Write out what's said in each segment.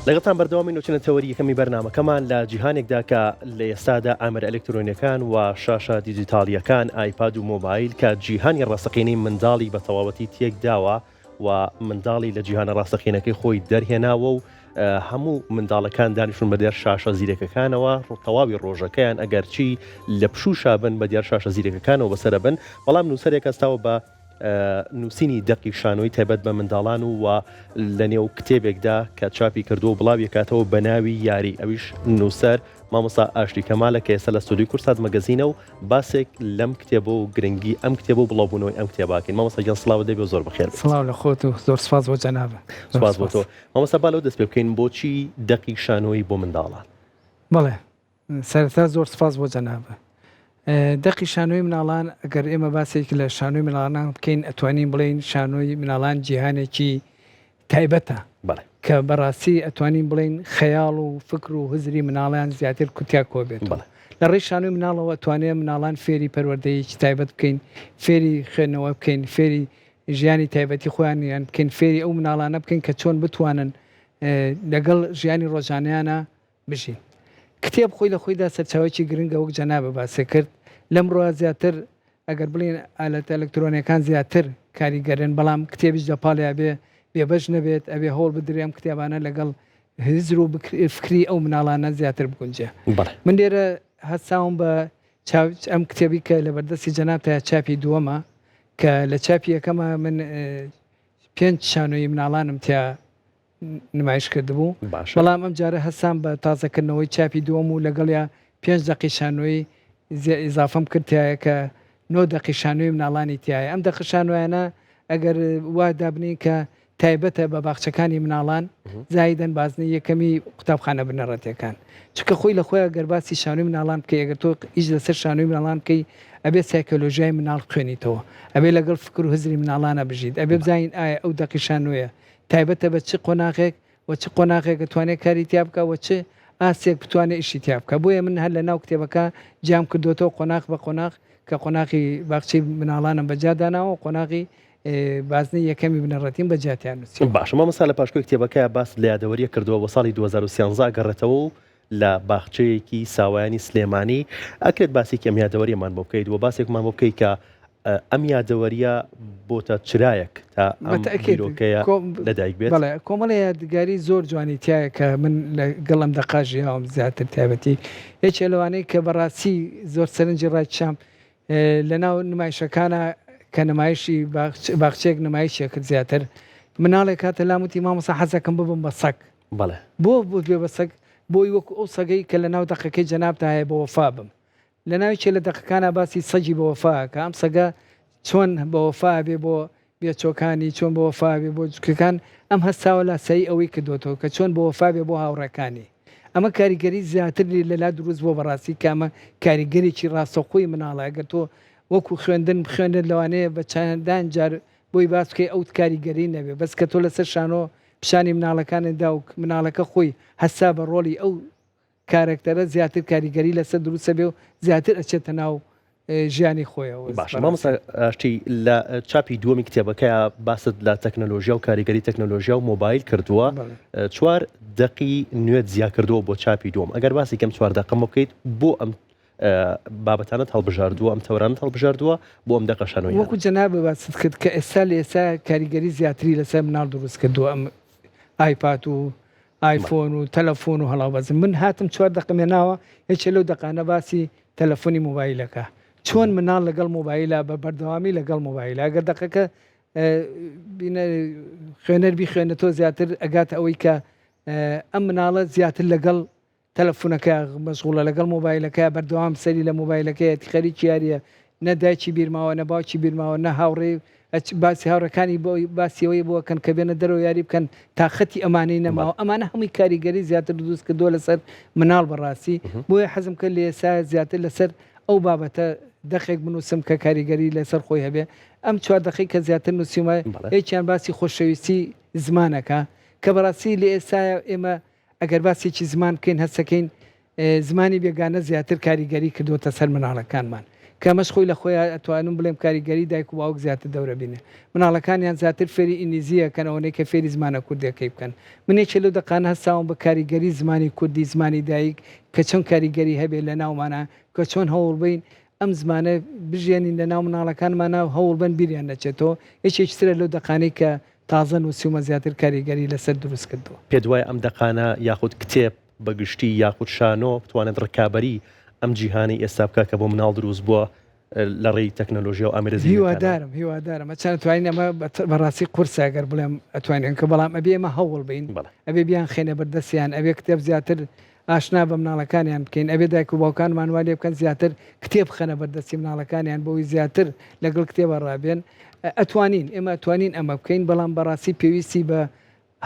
لەگەڵتان بەردەوامی نوچنەتەوەری یەکەمی بەرنامەکەمان لە جیهانێکدا کە لە ئێستادا ئامەر ئەلکترۆنیەکان و شاشە دیجیتاڵیەکان ئایپاد و مۆبایل کە جیهانی ڕاستەقینەی منداڵی بە تەواوەتی تێکداوە و منداڵی لە جیهانە ڕاستەقینەکەی خۆی دەرهێناوە و هەموو منداڵەکان دانیشتون بە دێر شاشە زیرەکەکانەوە تەواوی ڕۆژەکەیان ئەگەرچی لە پشوو بن بە دیار شاشە زیرەکەکانەوە بەسرە بن، بەڵام نووسەرێک ئەستاوە بە نووسینی دەقی شانۆی تایبەت بە منداڵان و لە نێو کتێبێکدا کە چاپی کردو و بڵاوی کاتەوە بە ناوی یاری، ئەویش نووسەر مامۆستا ئاشتی کەمالە کە ئێستا لە ستودیۆی کورسات مەگەزینە و باسێک لەم کتێبە و گرنگی ئەم کتێبە و بڵاوبوونەوەی ئەم کتێباکەین. مامۆستا گیان سڵاو دەبێ زۆر بەخێر. سڵاو لە خۆت و زۆر سپاس بۆ جەنابە. سپاس بۆ تۆ. مامۆستا با لەو دەست پێ بکەین بۆچی دەقی شانۆی بۆ منداڵان؟ بەڵێ سەرەتا زۆر سپاس بۆ جەنابە. دەقی شانۆی مناڵان ئەگەر ئێمە باسێک لە شانۆی مناڵان بکەین ئەتوانین بڵێن شانۆی مناڵان جیهانێکی تایبەتە کە بەڕاستی ئەتوانین بڵێن خەیاڵ و فکر و هزری مناڵیان زیاتر کوتیا کۆبێت. لە ڕێی شانۆی مناڵەوە ئەتوانێت مناڵان فێری پەروەردەیەکی تایبەت بکەین، فێری خوێندنەوە بکەین، فێری ژیانی تایبەتی خۆیان بکەین، فێری ئەو مناڵانە بکەین کە چۆن بتوانن لەگەڵ ژیانی ڕۆژانەیانە بژین. کتێب خۆی لە خۆیدا سەرچاوێکی گرنگە وەک جەنابە باسێ کرد. لەمڕۆ زیاتر ئەگەر بڵێن ئالەتە ئەلکترۆنیەکان زیاتر کاریگەرن، بەڵام کتێبیش دەپاڵیا بێ بێبەش نەبێت، ئەبێ هەوڵ بدرێم کتێبانە لەگەڵ هزر و فکری ئەو مناڵانە زیاتر بگونجێ. من لێرە هەستاوم بە ئەم کتێبی کە لە بەردەستی جەناب تا چاپی دووەمە کە لە چاپی یەکەمە من 5 شانۆی مناڵانم تیا نمایش کردبوو، بەڵام ئەم جارە هەستام بە تازەکردنەوەی چاپی دووەم و لەگەڵیا 5 دەقی شانۆی ئیزافەم کردایە کە 9 دەقی شانۆی مناڵانی تایە. ئەم دەقی شانۆیانە ئەگەر وا دابنین کە تایبەتە بە باخچەکانی مناڵان زایدەن بازنەی یەکەمی قوتابخانە بنەڕەتیەکان، چکە خۆی لە خۆیان گەرباسی شانۆی مناڵان بکەی، ئەگەر تۆ ئیش لەسەر شانۆی مناڵان بکەی ئەبێ سایکۆلۆژیای مناڵ خوێنیتەوە، ئەبێ لەگەڵ فکر و هزری مناڵانە بژیت، ئەبێ بزانین ئایا ئەو دەقی شانۆیە تایبەتە بە چ قۆناغێک و چ قۆناغێک دەتوانێت کاری تیا بکە و چ ئاسێک بتوانێت ئیشی تیا بکە. بۆیە من هەر لە ناو کتێبەکە جام کردوتەوە قۆناغ بە قۆناغ کە قۆناغی باخچەی مناڵانم بەجاداناوە و قۆناغی بازنەی یەکەمی بنەڕەتیم بەجاتیان نووسی. باش، مامۆستا لە پاشکۆی کتێبەکە باس لە یادەوەریە کردووە بۆ ساڵی 2013 گەڕێتەوە و لە باخچەیەکی ساوایانی سلێمانی ئەکرێت باسێکی ئەم یادەوەریەمان بۆ بکەیت و باسێکمان بۆ بکەیت کە ئەم یادەوەریە بۆتە چرایەک تا ئەم بیرۆکەیە لەدایک بێت. بەڵێ کۆمەڵی یادگاری زۆر جوانی تایە کە من لەگەڵ ئەم دەقاژیاوم زیاتر تایبەتی هیچ لەوانەیە کە بەڕاستی زۆر سەرنجی ڕایشام لە ناو نمایشەکانە کە نمایشی باخچەیەک نمایشیە کرد زیاتر مناڵێک کاتە لاموتی مامۆستا حەزەکەم ببم بە سەگ. بەڵێ بۆ بێ بە سەگ بۆی وەکو ئەو سەگەی کە لە ناو دەقەکەی جەنابتا هەیە بە وەفا بم. لە ناویچێ لە دەقەکانە باسی سەگی بە وەفا کە ئەم سەگە چۆن بە وەفا بێ بۆ بێچۆکانی، چۆن بە وەفا بێ بۆ جوکەکان، ئەم هەستاوە لاسایی ئەوەی کردوتەوە کە چۆن بە وەفا بێ بۆ هاوڕەکانی. ئەمە کاریگەری زیاتر لەلا دروست بۆ بەڕاستی کامە کاریگەرێکی ڕاستەخۆی مناڵە. ئەگەر تۆ وەکو خوێندن لەوانەیە بە چەندان جار بۆی باس بکەی ئەو کاریگەری نەبێ، بەس کە تۆ لەسەر شانۆ پیشانی مناڵەکانێدا و مناڵەکە خۆی هەستا بە ڕۆڵی ئەو کارکتەرە زیاتر کاریگەری لەسەر دروستە بێ و زیاتر ئەچێتە ناو ژیانی خۆیەوە. باش، مامۆستا ئاشتی لە چاپی دووەمی کتێبەکەیە باست لە تەکنۆلۆژیا و کاریگەری تەکنۆلۆژیا و مۆبایل کردووە، 4 دەقی نوێت زیا کردووە بۆ چاپی دووەم. ئەگەر باسی کەم 4 دەقەم بکەیت بۆ ئەم بابەتانت هەڵبژاردووە، ئەم تەورانت هەڵبژاردووە بۆ ئەم دەقە شانۆیە. وەکو جەنابە باست کرد کە ئێستا لە ئێستا کاریگەری زیاتری لەسەر مناڵ دروست کردووە، ئەم ئایپاد و ئایفۆن و تەلەفۆن و هەڵاوبەزم. من هاتم 4 دەقەم هێناوە، هیچ لەو دەقانە باسی تەلەفۆنی مۆبایلەکە، چۆن مناڵ لەگەڵ مۆبایلە بە بەردەوامی لەگەڵ مۆبایلە ئەگەر دەقەکە خوێنەر بیخوێنێتەوە زیاتر ئەگاتە ئەوەی کە ئەم مناڵە زیاتر لەگەڵ تەلەفۆنەکە مەشغوڵە، لەگەڵ مۆبایلەکە بەردەوام سەری لە مۆبایلەکەی خەریکی یاریە، نە دایکی بیرماوە نە باوکی بیرماوە نە هاوڕێ باسی هاوڕەکانی بۆ باسیەوەی بۆکەن کە بێنە دەرەوە یاری بکەن تااقەتی ئەمانەی نەماوە. ئەمانە هەمووی کاریگەری زیاتر دروست کردووە لەسەر مناڵ بەڕاستی. بۆیە حەزم کرد لە ئێستا زیاتر لەسەر ئەو بابەتە دەقێک بنووسم کە کاریگەری لەسەر خۆی هەبێ. ئەم 4 دەقەی کە زیاتر نووسیمە هیچیان باسی خۆشەویستی زمانەکە کە بەڕاستی لە ئێستا ئێمە ئەگەر باسێکی زمان بکەین هەستەکەین زمانی بێگانە زیاتر کاریگەری کردوتە سەر مناڵەکانمان کە مەشخۆی لە خۆیان ئەتوانم بڵێم کاریگەری دایک و باوک زیاتر دەورە بینێ مناڵەکانیان زیاتر فێری ئینگلیزیەکەن ئەوەی کە فێری زمانە کوردیەکەی بکەن منێکێ لەو دەقانە هەستاوم بە کاریگەری زمانی کوردی زمانی دایک کە چۆن کاریگەری هەبێت لە ناومانە کە چۆن هەوڵ بین ئەم زمانە بژێنین لە ناو مناڵەکانمانە هەوڵ بن بیریان نەچێتەوە یەکێکترە لەو دەقانەی کە تازە نووسیمە زیاتر کاریگەری لەسەر دروست کردووە پێ دوای ئەم دەقانە یاخود کتێب بەگشتی یاخود شانۆ بتوانێت ڕکابەری ئەم جیهانی ئێستا بکە کە بۆ مناڵ دروست بووە لە ڕێی تەکنۆلۆژیا و ئامێرەزی هیوادارم ئەچەند توانین ئەمە بەڕاستی قورسە ئەگەر بڵێم ئەتوانین کە بەڵام ئەبێ ئێمە هەوڵ بین ئەبێ بیان خێنە بەردەستیان ئەبێ کتێب زیاتر ئاشنا بە مناڵەکانیان بکەین ئەبێ دایک و باوکانمان لێ بکەن زیاتر کتێب خەنە بەردەستی مناڵەکانیان بۆی زیاتر لەگەڵ کتێبە ڕابێن ئەتوانین ئێمە ئەتوانین ئەمە بکەین بەڵام بەڕاستی پێویستی بە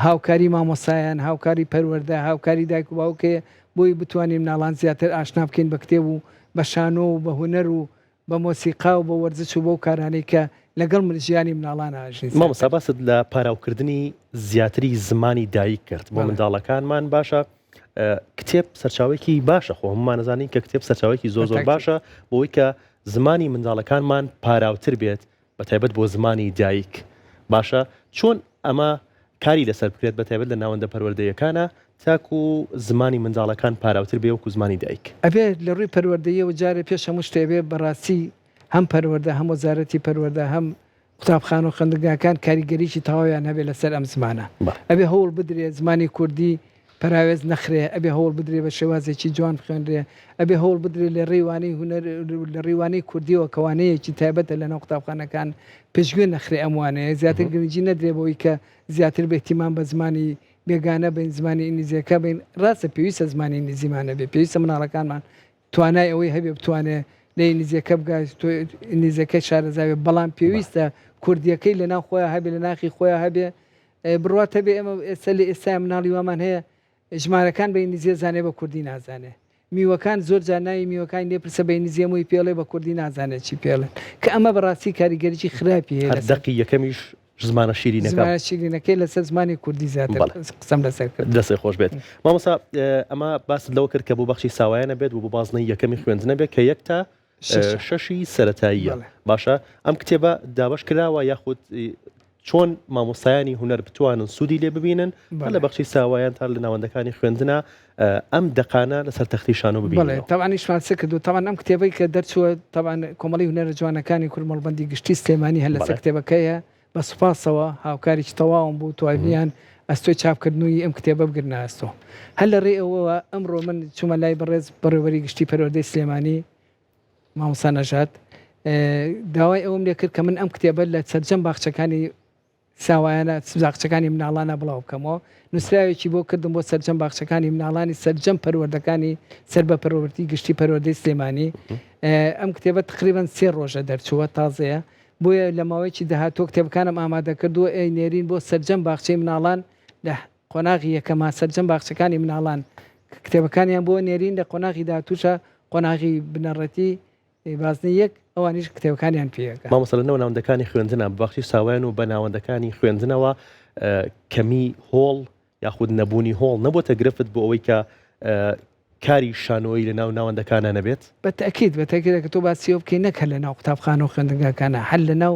هاوکاری مامۆسایان هاوکاری پەروەردە هاوکاری دایک و باوکێ بۆی بتوانین مناڵان زیاتر ئاشنا بکەین بە کتێب و بە شانۆ و بە هونەر و بە مۆسیقا و بە وەرزش و بۆ کارانەی کە لەگەڵ ژیانی مناڵان ئاژین مامۆستا باست لە پاراوکردنی زیاتری زمانی دایک کرد بۆ منداڵەکانمان باشە کتێب سەرچاوێکی باشە خۆ هەمومان نەزانین کە کتێب سەرچاوێکی زۆر باشە بۆی کە زمانی منداڵەکانمان پاراوتر بێت بە تایبەت بۆ زمانی دایک باشە چۆن ئەمە کاری لەسەر بکرێت بە تایبەت لە ناوەندە پەروەردەیەکانە تاکو زمانی منداڵەکان پاراوتر بێ وەکو زمانی دایک ئەبێت لە ڕووی پەروەردەیەوە جارێ پێش هەموو شتێبێ بەڕاستی هەم پەروەردە هەم وەزارەتی پەروەردە هەم قوتابخانە و خوێندنگاکان کاریگەریی تەواویان هەبێت لەسەر ئەم زمانە ئەبێ هەوڵ بدرێت زمانی کوردی پراوێز نەخرێ ئەبێ هەوڵ بدرێ بە شێوازێکی جوان بخوێنرێ ئەبێ هەوڵ بدرێ لە ڕێوانەی هونەر لە ڕێوانەی کوردیەوە کەوانەیەکی تایبەتە لە ناو قوتابخانەکان پێشگوێ نەخرێ ئەموانەیە زیاتر گرنگی نەدرێ بەوەی کە زیاتر بێتیمان بە زمانی بێگانە بین زمانی ئینگلیزیەکە بین ڕاستە پێویستە زمانی ئینگلیزیمانە بێ پێویستە مناڵەکانمان توانای ئەوەی هەبێ بتوانێ لە ئینگلیزیەکە بگات ئینگلیزیەکەی شارەزاوێ بەڵام پێویستە کوردیەکەی لە ناو خۆیان هەبێ لە ناخی خۆیان هەبێ بڕاتە بێ ئێمە ئێستا لە ئێستا مناڵی وامان هەیە ژمارەکان بە ئینگلیزی زانێ بە کوردی نازانێ میوەکان زۆر جاناوی میوەکان لێپرسە بە ئینگلیزی مووی پێڵێ بە کوردی نازانێت چی پێڵێن کە ئەمە بەڕاستی کاریگەریی خراپی هەیە دەقی یەکەمیش زمانە شیرینەکەی لەسەر زمانی کوردی زیاتر قسەم لەسەر کرد دەستی خۆش بێت مامۆستا ئەمە باست لەوە کرد کە بۆ بەخشی ساوایانە بێت و بۆ بازنەی یەکەمی خوێندنە بێت کە یەک تا شەشی سەرەتاییە باشە ئەم کتێبە دابش کراوە یاخود چۆن مامۆستایانی هونەر بتوانن سوودی لێ ببینن لە بەخشی ساوایان تا لە ناوەندەکانی خوێندنە ئەم دەقانە لەسەر تەختی شانۆ ببینن تاوانی شمارسە کردو تاوان ئەم کتێبەی کە دەرچووە تاوان کۆمەڵی هونەرە جوانەکانی کورمەڵبەندی گشتی سلێمانی هەر لەسەر کتێبەکەیە بە سوپاسەوە هاوکاریی تەواوم بوو توانیان ئەستۆی چاپکردنەوەی ئەم کتێبە بگرنە ئەستۆ هەر لە ڕێ ئەوەوە ئەمڕۆ من چوومە لای بەڕێز بەڕێوەری گشتی پەروەردەی سلێمانی مامۆستا نەژات داوای ئەوم لێ کرد کە من ئەم کتێبە لە سەرجەم باخچەکانی ساوایانە باخچەکانی مناڵانە بڵاو بکەمەوە نووسراوێکی بۆ کردم بۆ سەرجەم باخچەکانی مناڵانی سەرجەم پەروەردەکانی سەر بە پەروەردی گشتی پەروەردەی سلێمانی ئەم کتێبە تقریبان 3 ڕۆژە دەرچووە تازەیە بۆیە لە ماوەیەکی داهاتوە کتێبەکانم ئامادە کردووە ئەی نێرین بۆ سەرجەم باخچەی مناڵان لە قۆناغی یەکەما سەرجەم باخچەکانی مناڵان کتێبەکانیان بۆ نێرین لە قۆناغی داهاتووشە قۆناغی بنەڕەتی بازنی یەک ئەوانیش کتێبەکانیان پێەکە مامۆستانەوە ناوەندەکانی خوێندنە بەخشی ساوایان و بە ناوەندەکانی خوێندنەوە کەمی هۆڵ یاخود نەبوونی هۆڵ نەبووتە گرفت بۆ ئەوەی کە کاری شانۆی لە ناو ناوەندەکانە نەبێت بەتەکیدە کە تۆ باسیەوە بکەی نەکە لە ناو قوتابخانە و خوێندنگاکانە هەر لە ناو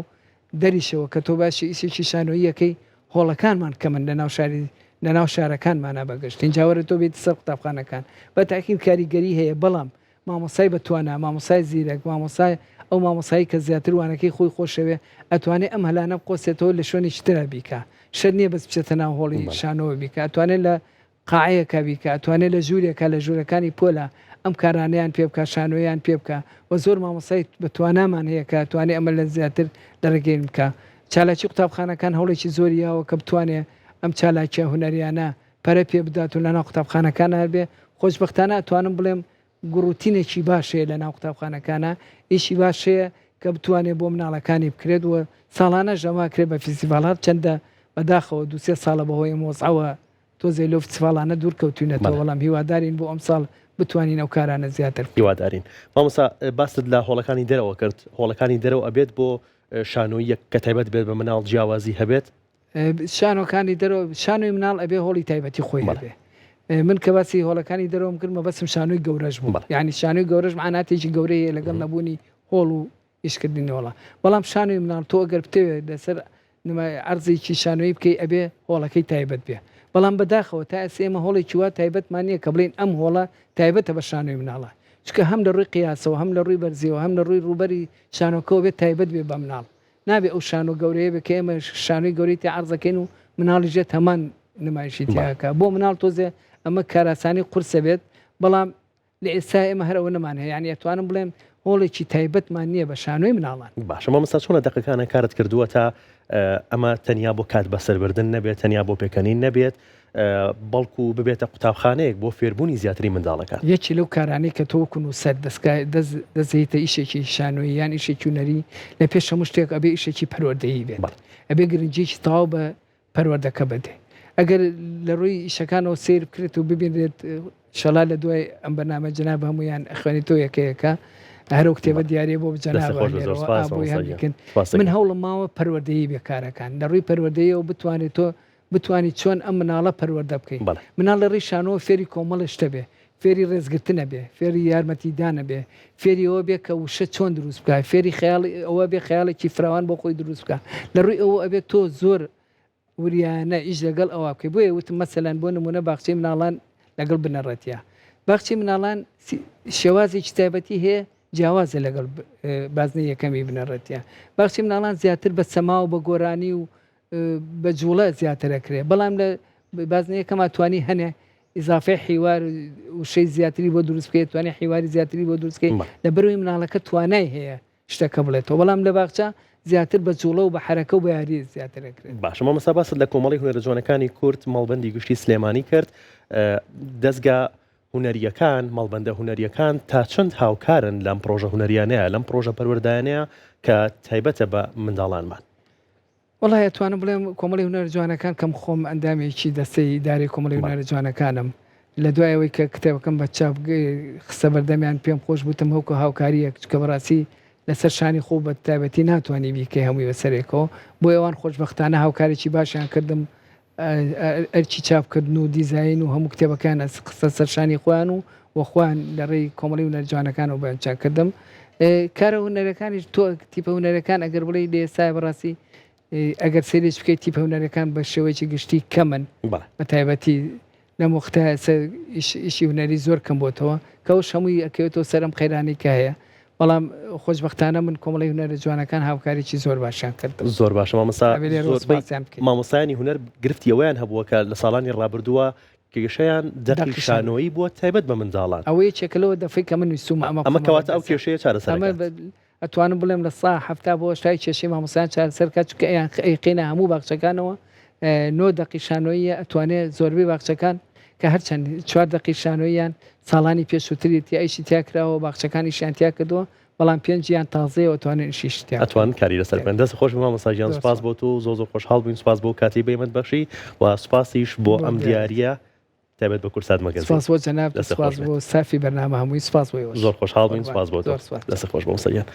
دەریشەوە کە تۆ باشی ئیسێکی شانۆیەکەی هۆڵەکانمان کە من لە ناو شارەکانمانە بەگەشت اینجاوەرە تۆ بێتی سەر قوتابخانەکان بەتاکید کاریگەری هەیە بەڵام مامۆسای بەتوانە مامۆسای زیرەک مامۆسای ئەو مامۆسایی کە زیاتر وانەکەی خۆی خۆشەوێ ئەتوانێت ئەم هەلانە بقۆسێتەوە لە شوێنێکی ترە بیکە شەر نییە بەس بچێتە ناو هۆڵی شانەوە بیکە ئەتوانێت لە قاعەیەکە بیکە ئەتوانێت لە ژوورێکە لە ژوورەکانی پۆلە ئەم کارانەیان پێ بکە شانۆیان پێ بکە و زۆر مامۆسای بەتوانامان هەیە کە ئەتوانێت ئەمە لە زیاتر دەڕێگەین بکە چالاکی قوتابخانەکان هەوڵێکی زۆریاوە کە بتوانێت ئەم چالاکیە هونەریانە پەرە پێ بدات و لە ناو قوتابخانەکانە بێ خۆشبەختانە ئەتوانم بڵێم گروتینێکی باشەیە لە ناو قوتابخانەکانە ئیشی باشەیە کە بتوانێت بۆ مناڵەکانی بکرێت و ساڵانە ژەماکرێت بە فیسیڤالات چەندە بەداخەوە 2-3 ساڵە بەهۆی مۆزعەوە تۆزێ لەو فیسیڤالانە دوور کەوتوینەتەوە بەڵام هیوادارین بۆ ئەم ساڵ بتوانین ئەو کارانە زیاتر هیوادارین مامۆستا باست لە هۆڵەکانی دەرەوە کرد هۆڵەکانی دەرەوە ئەبێت بۆ شانۆی کە تایبەت بێت بە مناڵ جیاوازی هەبێت شانۆکانی دەرەوە شانۆی مناڵ ئەبێ هۆڵی تایبەتی خۆی هەبێ من کە باسی هۆڵەکانی دەرەوەم کردمە بەسم شانۆی گەورەش بوو یعنی شانۆی گەورەش معناتێکی گەورەیە لەگەڵ نەبوونی هۆڵ و ئیشکردنیوەڵە بەڵام شانوی مناڵ تۆ ئەگەر بتەوێت لەسەر عەرزێکی شانۆیی بکەی ئەبێ هۆڵەکەی تایبەت بێ بەڵام بەداخەوە تا ئێمە هۆڵێکی وا تایبەتمان نییە کە بڵین ئەم هۆڵە تایبەتە بە شانۆی مناڵە چکە هەم لە ڕووی قیاسەوە هەم لە ڕووی بەرزیەوە هەم لە ڕووی ڕووبەری شانۆکەەوە بێت تایبەت بێ بە مناڵ نابێ ئەو شانۆ گەورەیە بێ کە ئێمە شانۆی گەورەی تێ عەرزەکەین و مناڵی ژێت هەمان نمایشی تیاکە بۆ مناڵ تۆزێ ئەمە کاراسانی قورسە بێت بەڵام لە ئێستا ئێمە هەرەوە نەمان هەیە یعنی ئەتوانم بڵێم هۆڵێکی تایبەتمان نییە بە شانۆی مناڵان باشە مامۆستا چۆنە دەقەکانە کارت کردووە تا ئەمە تەنیا بۆ کات بەسەربردن نەبێت تەنیا بۆ پێکەنین نەبێت بەڵکو ببێتە قوتابخانەیەک بۆ فێربوونی زیاتری منداڵەکان یەکی لەو کارانەی کە تۆکن و سەر دەزیتە ئیشێکی شانۆی یان ئیشێکی هونەری لە پێش هەموو شتێک ئەبێ ئیشێکی پەروەردەیی بێت ئەبێ گرنگجێکی تەواو بە پەروەردەکە بدێ ئەگەر لە ڕووی ئیشەکانەوە سیر بکرێت و ببینێت شەڵا لە دوای ئەم بەنامە جەناب هەمویان ئەخوێنی تۆ یەکەیەکە هەرو کتێبە دیارێ بۆ بجەنابکن من هەوڵم ماوە پەروەردەیی بێکارەکان لە ڕووی پەروەردەیەوە بتوانێت تۆ بتوانانی چۆن ئەم مناڵە پەروەردە بکەین مناڵ لە ڕێی شانۆ فێری کۆمەڵە شتە بێ فێری ڕێزگرتنە بێ فێری یارمەتیدانە بێ فێری ئەوە بێ کە وشە چۆن دروست بکە فێری خەیاڵ ئەوە بێ خەیاڵێکی فراوان بۆ خۆی دروست بکە لە ڕووی ئەوە ئەبێت تۆ زۆر وریانە ئیش لەگەڵ ئەوە بکەی بۆیە وتم مەسەلەن بۆ نمونە باخچەی مناڵان لەگەڵ بنەڕەتیە باخچەی مناڵان شێوازێکی تایبەتی هەیە جیاوازە لەگەڵ بازنەی یەکەمی بنەڕەتیە باخچەی مناڵان زیاتر بە سەما و بە گۆرانی و بە جوڵە زیاترەکرێ بەڵام لە بازنەیەکەما توانی هەنێ ئیزافی حیوار وشەی زیاتری بۆ دروست بکەیت توانی حیواری زیاتری بۆ دروستکەی لە بەروی مناڵەکە توانای هەیە شتەکە بڵێتەوە بەڵام لە باخچە زیاتر بە جوڵە و بە حرەکە و بە یاری زیاترەکرێت باشە مامۆستا باست لە کۆمەڵی هونەرە جوانەکانی کورد مەڵبەندی گشتی سلێمانی کرد دەستگا هونەریەکان مەڵبەندە هونەریەکان تا چەند هاوکارن لەم پرۆژە هونەریانەیە لەم پرۆژە پەروەردایانەیە کە تایبەتە بە منداڵانمان وڵای ئەتوانم بڵێم کۆمەڵی هونەرە جوانەکان کەم خۆم ئەندامێکی دەستەی داری کۆمەڵی هونەرە جوانەکانم لە دوایەوەی کە کتێبەکەم بە چاپ خسە بەردەمیان پێم خۆش بوتم هەوکە هاوکاریەک کە بەڕاستی لەسەر شانی خۆ بە تایبەتی ناتوانانی بیکەی هەمووی بەسەرێکەوە بۆ ئەوان خۆشبەختانە هاوکارێکی باشیان کردم ئەرکی چاپکردن و دیزاین و هەموو کتێبەکان قسە سەرشانی خۆیان و وەخوان لە ڕێی کۆمەڵی هونەرە جوانەکان و بەیانچان کردم کارە هونەرەکانیش تۆ تیپە هونەرەکان ئەگەر بڵێ لە ئێستا بەڕاستی ئەگەر سێریش بکەیت تیپە هونەرەکان بە شێوەیەکی گشتی کەمن بە تایبەتی لە مختە ئیشی هونەری زۆر کەم بۆتەوە کەوش هەمووی ئەکەوێتەوە سەرم خەیرانی کە هەیە بەڵام خۆشبەختانە من کۆمەڵی هونەرە جوانەکان هاوکاریی زۆر باشیان کرد زۆر باشە مامۆستایانی هونەر گرفتی ئەویان هەبووە کە لە ساڵانی ڕابردووە کێشەیان دەقی شانۆیی بووە تایبەت بە منداڵان ئەوەیە چێکەلەوە دەفەی کە من ویستومە ئەمە کەواتە ئەو کێشەیە چارەسەر ئەتوانم بڵێم لە سا هەفتا بۆ شتای کێشەی مامۆستایان چارەسەر کات چونکە ئەیقینە هەموو باخچەکانەوە 9 دەقی شانۆییە ئەتوانێت زۆربەی باخچەکان کە هەرچەند 4 دەقی شانۆییان ساڵانی پێشووتری ئیشی تیا کراوە باخچەکانی شانتیا کردووە بەڵام پێنجیان تازەیە ئەتوانێت شیشتیا ئەتوان کاری لەسەر بن دەست خۆش مامۆستاجیان سپاس بۆ تو زۆر خۆشحاڵ بووین سپاس بۆ کاتی بەیمەت بەخشی و سپاسیش بۆ ئەم دیاریە تایبەت بە کورسات مەگەزین سپاس بۆ جەناب سپاس بۆ سافی بەرنامە هەمووی سپاس بۆ زۆر خۆشحاڵ بووین سپاس بۆ دەست خۆش بۆ مۆستاجیان